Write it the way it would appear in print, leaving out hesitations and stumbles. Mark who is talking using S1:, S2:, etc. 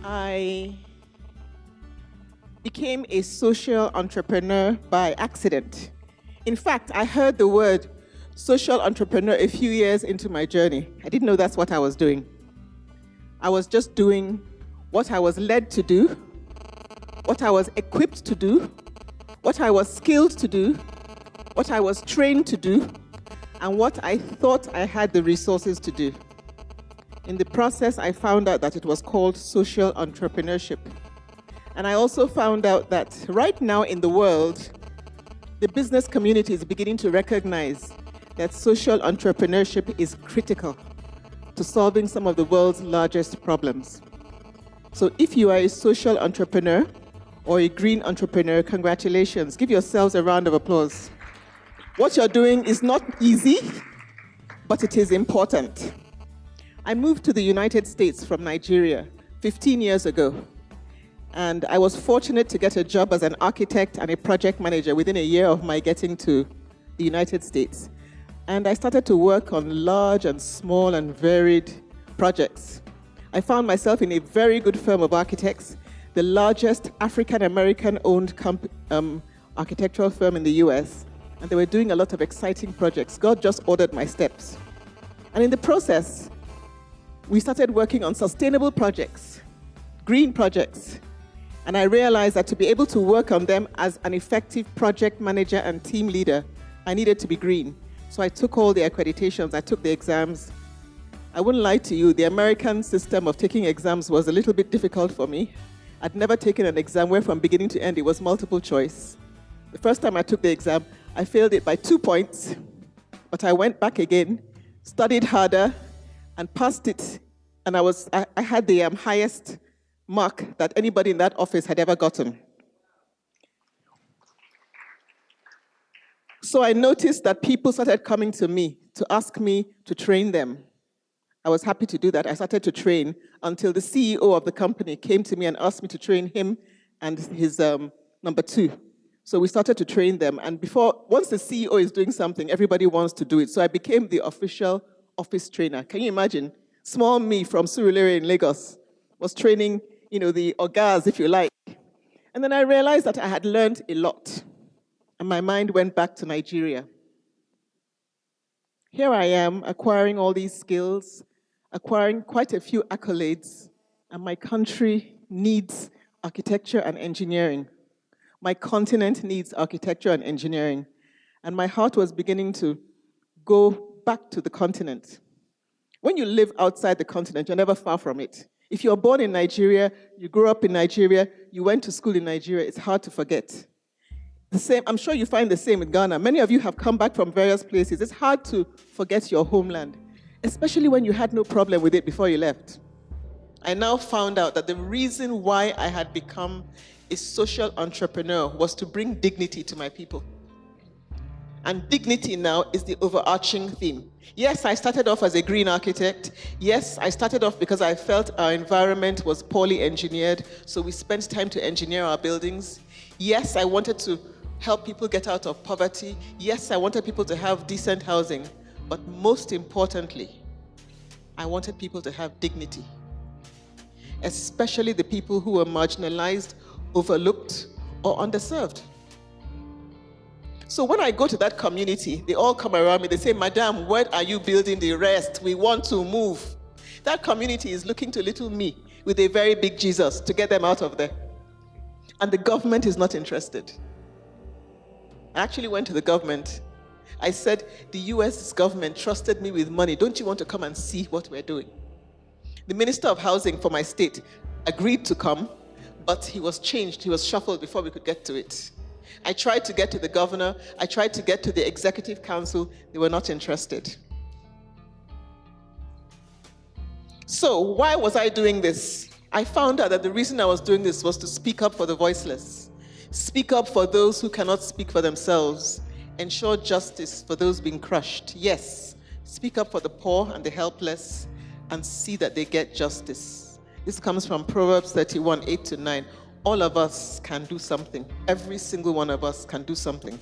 S1: I became a social entrepreneur by accident. In fact, I heard the word social entrepreneur a few years into my journey. I didn't know that's what I was doing. I was just doing what I was led to do, what I was equipped to do, what I was skilled to do, what I was trained to do, and what I thought I had the resources to do. In the process, I found out that it was called social entrepreneurship. And I also found out that right now in the world, the business community is beginning to recognize that social entrepreneurship is critical to solving some of the world's largest problems. So if you are a social entrepreneur or a green entrepreneur, congratulations. Give yourselves a round of applause. What you're doing is not easy, but it is important. I moved to the United States from Nigeria 15 years ago. And I was fortunate to get a job as an architect and a project manager within a year of my getting to the United States. And I started to work on large and small and varied projects. I found myself in a very good firm of architects, the largest African-American owned architectural firm in the US. And they were doing a lot of exciting projects. God just ordered my steps. And in the process, we started working on sustainable projects, green projects. And I realized that to be able to work on them as an effective project manager and team leader, I needed to be green. So I took all the accreditations, I took the exams. I wouldn't lie to you, the American system of taking exams was a little bit difficult for me. I'd never taken an exam where from beginning to end it was multiple choice. The first time I took the exam, I failed it by 2 points, but I went back again, studied harder, and passed it. And I had the highest mark that anybody in that office had ever gotten. So I noticed that people started coming to me to ask me to train them. I was happy to do that. I started to train until the CEO of the company came to me and asked me to train him and his number 2. So we started to train them. And once the CEO is doing something, everybody wants to do it. So I became the official office trainer. Can you imagine? Small me from Surulere in Lagos was training, the ogas, if you like. And then I realized that I had learned a lot. And my mind went back to Nigeria. Here I am, acquiring all these skills, acquiring quite a few accolades, and my country needs architecture and engineering. My continent needs architecture and engineering. And my heart was beginning to go back to the continent. When you live outside the continent, you're never far from it. If you're born in Nigeria, you grew up in Nigeria, you went to school in Nigeria, it's hard to forget. The same, I'm sure you find the same in Ghana. Many of you have come back from various places. It's hard to forget your homeland, especially when you had no problem with it before you left. I now found out that the reason why I had become a social entrepreneur was to bring dignity to my people. And dignity now is the overarching theme. Yes, I started off as a green architect. Yes, I started off because I felt our environment was poorly engineered, so we spent time to engineer our buildings. Yes, I wanted to help people get out of poverty. Yes, I wanted people to have decent housing. But most importantly, I wanted people to have dignity, especially the people who were marginalized, overlooked, or underserved. So when I go to that community, they all come around me, they say, "Madam, where are you building the rest? We want to move." That community is looking to little me with a very big Jesus to get them out of there. And the government is not interested. I actually went to the government. I said, the US government trusted me with money. Don't you want to come and see what we're doing? The Minister of Housing for my state agreed to come, but he was changed. He was shuffled before we could get to it. I tried to get to the governor. I tried to get to the executive council. They were not interested. So why was I doing this? I found out that the reason I was doing this was to speak up for the voiceless, speak up for those who cannot speak for themselves, ensure justice for those being crushed. Yes, speak up for the poor and the helpless and see that they get justice. This comes from Proverbs 31, 8-9. All of us can do something. Every single one of us can do something.